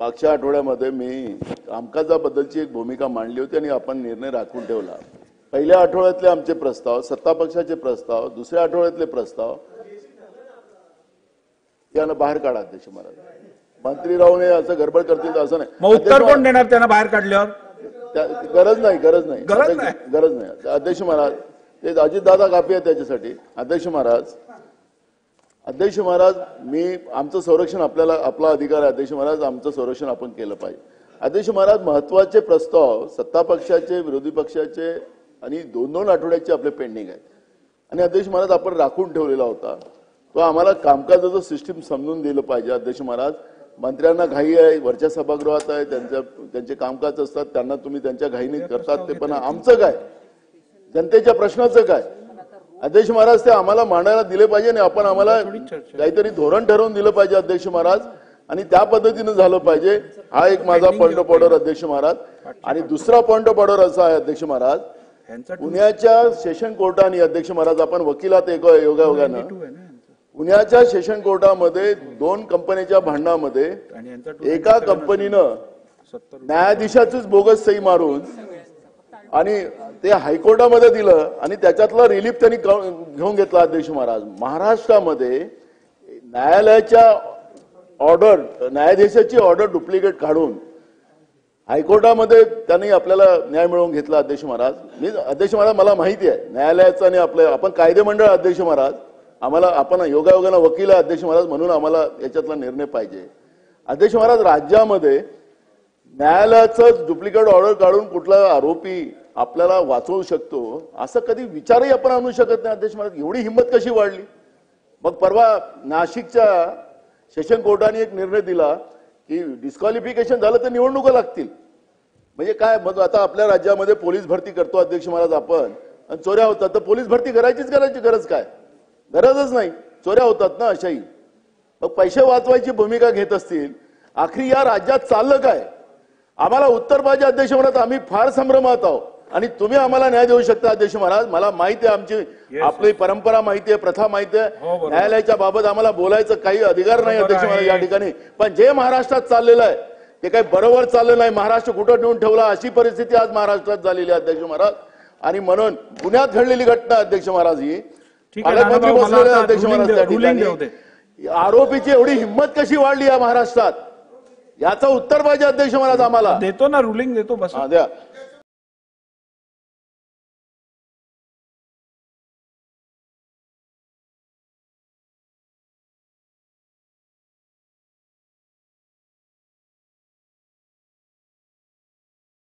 मागच्या आठवड्यामध्ये मी कामकाजाबद्दलची एक भूमिका मांडली होती आणि आपण निर्णय राखून ठेवला। पहिल्या आठवड्यातले आमचे प्रस्ताव, सत्ता पक्षाचे प्रस्ताव, दुसऱ्या आठवड्यातले प्रस्ताव यांना बाहेर काढा अध्यक्ष महाराज। मंत्री राहून असं गडबड करतील असं नाही। मग उत्तर कोण देणार त्यांना बाहेर काढल्यावर? गरज नाही अध्यक्ष महाराज, ते अजितदादा काफी आहे त्याच्यासाठी। अध्यक्ष महाराज मी आमचं संरक्षण आपला अधिकार आहे अध्यक्ष महाराज, आमचं संरक्षण आपण केलं पाहिजे। अध्यक्ष महाराज महत्वाचे प्रस्ताव सत्ता पक्षाचे, विरोधी पक्षाचे आणि 2-2 आठवड्याचे आपले पेंडिंग आहेत आणि अध्यक्ष महाराज आपण राखून ठेवलेला होता तो आम्हाला कामकाजाचं सिस्टीम समजून दिलं पाहिजे। अध्यक्ष महाराज मंत्र्यांना घाई आहे, वरच्या सभागृहात आहे, त्यांचे कामकाज असतात, त्यांना तुम्ही त्यांच्या घाईने करतात ते, पण आमचं काय, जनतेच्या प्रश्नाचं काय अध्यक्ष महाराज ते आम्हाला मांडायला दिले पाहिजे आणि आपण आम्हाला काहीतरी धोरण ठरवून दिलं पाहिजे अध्यक्ष महाराज आणि त्या पद्धतीनं झालं पाहिजे। हा एक माझा पॉइंट ऑफ ऑर्डर अध्यक्ष महाराज। आणि दुसरा पॉइंट ऑफ ऑर्डर असा आहे अध्यक्ष महाराज, पुण्याच्या सेशन कोर्टाने अध्यक्ष महाराज आपण वकिलात योगायोगानं पुण्याच्या सेशन कोर्टामध्ये 2 कंपनीच्या भांडणामध्ये एका कंपनीनं न्यायाधीशाचीच बोगस सही मारून आणि ते हायकोर्टामध्ये दिलं आणि त्याच्यातला रिलीफ त्यांनी घेऊन घेतला अध्यक्ष महाराज। महाराष्ट्रामध्ये न्यायालयाच्या ऑर्डर, न्यायाधीशाची ऑर्डर डुप्लिकेट काढून हायकोर्टामध्ये त्यांनी आपल्याला न्याय मिळवून घेतला अध्यक्ष महाराज। अध्यक्ष महाराज मला माहिती आहे न्यायालयाचं आणि आपलं आपण कायदेमंडळ अध्यक्ष महाराज, आम्हाला आपण योगायोगानं वकील आहे अध्यक्ष महाराज, म्हणून आम्हाला याच्यातला निर्णय पाहिजे अध्यक्ष महाराज। राज्यामध्ये न्यायालयाचं डुप्लिकेट ऑर्डर काढून कुठला आरोपी आपल्याला वाचवू शकतो असं कधी विचारही आपण आणू शकत नाही अध्यक्ष महाराज। एवढी हिंमत कशी वाढली? मग परवा नाशिकच्या सेशन कोर्टाने एक निर्णय दिला की डिस्क्वालिफिकेशन झालं तर निवडणुका लागतील। म्हणजे काय, मग आता आपल्या राज्यामध्ये पोलीस भरती करतो अध्यक्ष महाराज आपण आणि चोऱ्या होतात तर पोलीस भरती करायची गरज काय? गरजच नाही, चोऱ्या होतात ना अशाही। मग पैसे वाचवायची भूमिका घेत असतील, आखरी या राज्यात चाललं काय? आम्हाला उत्तर पाहिजे अध्यक्ष महाराज, आम्ही फार संभ्रमात आहोत आणि तुम्ही आम्हाला न्याय देऊ शकता अध्यक्ष महाराज। मला माहिती आहे आमची आपली परंपरा माहिती आहे, प्रथा माहिती आहे, न्यायालयाच्या बाबत आम्हाला बोलायचं काही अधिकार नाही अध्यक्ष महाराज या ठिकाणी। पण जे महाराष्ट्रात चाललेलं आहे ते काही बरोबर चाललं नाही, महाराष्ट्र कुठं नेऊन ठेवला अशी परिस्थिती आज महाराष्ट्रात झालेली आहे अध्यक्ष महाराज। आणि म्हणून पुण्यात घडलेली घटना अध्यक्ष महाराज ही पालकमंत्री बसलेले अध्यक्ष महाराज त्या ठिकाणी, आरोपीची एवढी हिंमत कशी वाढली या महाराष्ट्रात याचं उत्तर पाहिजे अध्यक्ष महाराज आम्हाला। देतो ना, रुलिंग देतो बस द्या।